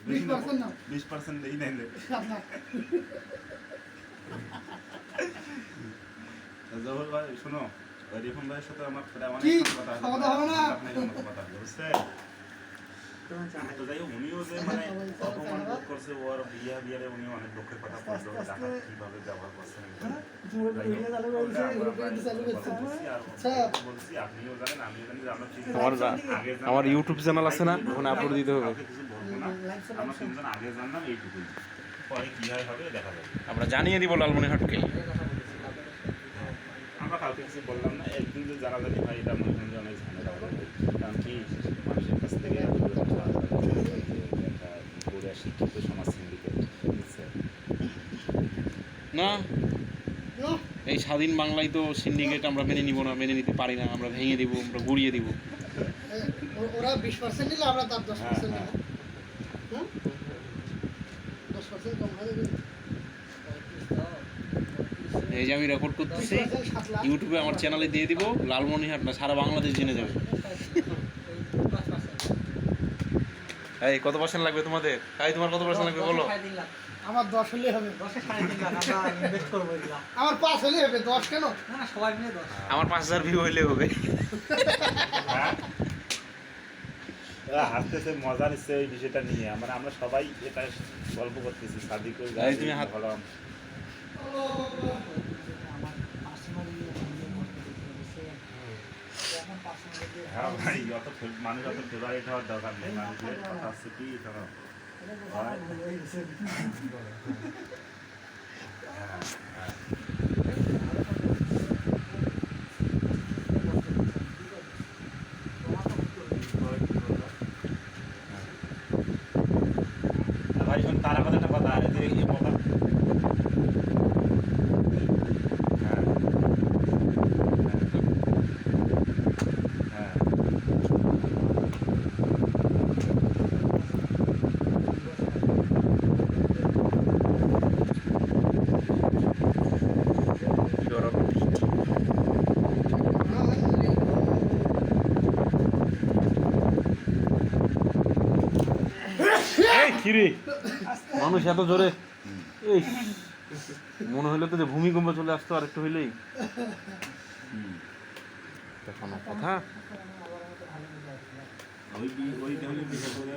20% দেই নাই জহুর ভাই শোনো রিফন ভাইয়ের সাথে আমার প্রায় অনেক কথা হবে না আপনার কথা বুঝছেন তো যাই হোক উনিও যে মানে অপমান করছে ওর বিয়ারে উনি অনেক দুঃখের কথা বললো টাকা কিভাবে ব্যবহার করছেন বলছি আপনিও জানেন আমিও জানি আমার ইউটিউব চ্যানেল আছে না ওখানে আপলোড দিতে হবে কিছু বলবো না আমরা তিনজন আগে জানলাম এইটুকুই পরে কি হবে দেখা যাবে আমরা জানিয়ে দিব লালমনিরহাটকে আমরা কাউকে কিছু বললাম না একদিন যে জানাজানি ভাই এটা মনে হয় অনেক ঝামেলা হবে কারণ কি মানুষের কাছ থেকে একটা গড়ে শিক্ষিত সমাজ সিন্ডিকেট না এই স্বাধীন বাংলায় তো সিন্ডিকেট আমরা মেনে নিব না মেনে নিতে পারি না আমরা ভেঙে দিব আমরা গুড়িয়ে দিব ওরা 20% নিলে আমরা তার 10% নেব 10% কম হয়ে যাবে এই যে আমি রেকর্ড করতেছি ইউটিউবে আমার চ্যানেলে দিয়ে দিব লালমনিরহাট না সারা বাংলাদেশ জেনে যাবে এই কত পার্সেন্ট লাগবে তোমাদের তোমার কত পার্সেন্ট লাগবে বলো আমার 10 হলেই হবে 10 3.5 লাখ আমরা ইনভেস্ট করব এগুলা আমার 5 হলেই হবে 10 কেন না সবাই মিলে 10 আমার 5000 ভিউ হইলে হবে হাসতেছে মজা নিচ্ছে এই বিষয়টা নিয়ে আমরা সবাই এটা গল্প করতেছি সাদিকুল তুমি হাত বললাম হ্যাঁ ভাই অত মানুষ অত ফেভারিট হওয়ার দরকার নেই মানুষের কথা হচ্ছে কি ধরো ভাই শোন তারা কথা একটা কথা এই যে কথা কিরে মানুষ এত জোরে এই মনে হইলো তো যে ভূমিকম্প চলে আসতো আর একটু হইলেই দেখো না কথা ওই কারণে বিশেষ করে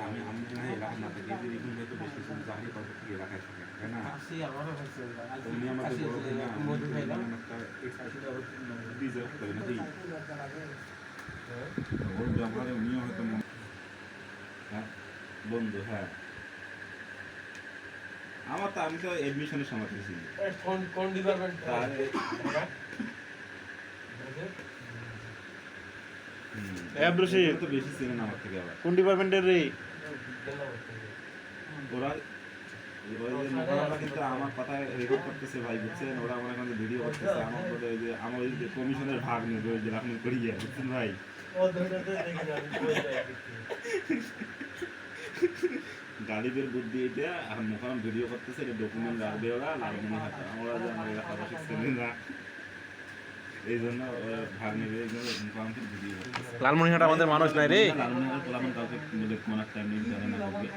আমি না এলাকা না থেকে যে রিকুন হয়তো বেশ কিছু চাকরি করতে কি এলাকায় থাকে তাই না উনি আমাকে বড় ভাই না একটা এক্সট্রা ডিজার্ভ করে না দিই ওর ব্যবহারে উনিও হয়তো হ্যাঁ বন্ধু হ্যাঁ আমার তো আমি তো এডমিশনের সময় ছিল কোন ডিপার্টমেন্ট তো বেশি চেনেন আমার থেকে আবার কোন ডিপার্টমেন্টের রে ওরা কিন্তু আমার কথা রেকর্ড করতেছে ভাই বুঝছেন ওরা আমার এখন ভিডিও করতেছে আমার বলে যে আমার ওই যে কমিশনের ভাগ নেবে ওই যে আপনি করিয়ে বুঝছেন ভাই গালিবের বুদ্ধি এটা আর মুখাম ভিডিও করতেছে এটা ডকুমেন্ট রাখবে ওরা লালমনিরহাট আমরা যে আমার এলাকাবাসী চেনেন না এই জন্য ভাগ নেবে এই জন্য মুখামকে ভিডিও করতেছে লালমনিরহাট আমাদের মানুষ নাই রে লালমনিরহাট পোলাপান কাউকে কোনো টাইম নেই জানে না করবে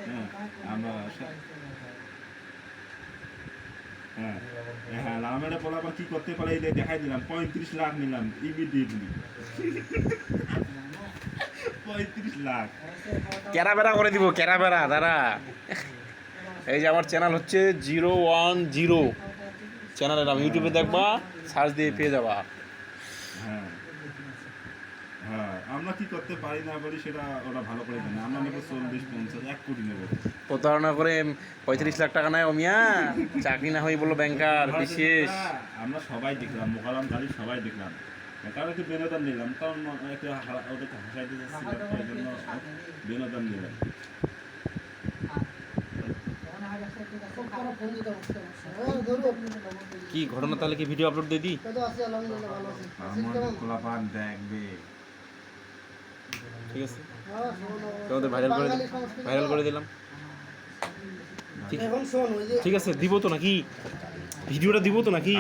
হ্যাঁ আমরা হ্যাঁ হ্যাঁ লালমনিরহাট পোলাপান কি করতে পারে এই দেখাই দিলাম 35 লাখ নিলাম ইমিডিয়েটলি 35 লাখ ক্যারাবেরা করে দিব ক্যারাবেরা দাঁড়া এই যে আমার চ্যানেল হচ্ছে 010 চ্যানেলের নাম ইউটিউবে দেখবা সার্চ দিয়ে পেয়ে যাবা হ্যাঁ হ্যাঁ আমরা কি করতে পারি না বলি সেটা ওরা ভালো করে জানে আমরা নেবো 40-50 1 কোটি নেবো প্রতারণা করে 35 লাখ টাকা নেয় ও মিয়া চাকরি না হয়ে বললো ব্যাংকার বিশেষ আমরা সবাই দেখলাম মোকালাম গাড়ি সবাই দেখলাম কারণ একটু বিনোদন নিলাম কারণ একটু ওদেরকে হাসাইতে যাচ্ছিল এই জন্য বিনোদন নিলাম কি ঘটনা তাহলে কি ভিডিও আপলোড দিয়ে দিই দেখবে ঠিক আছে তোমাদের ভাইরাল করে দিলাম ঠিক আছে দিব তো নাকি ভিডিওটা দিব তো নাকি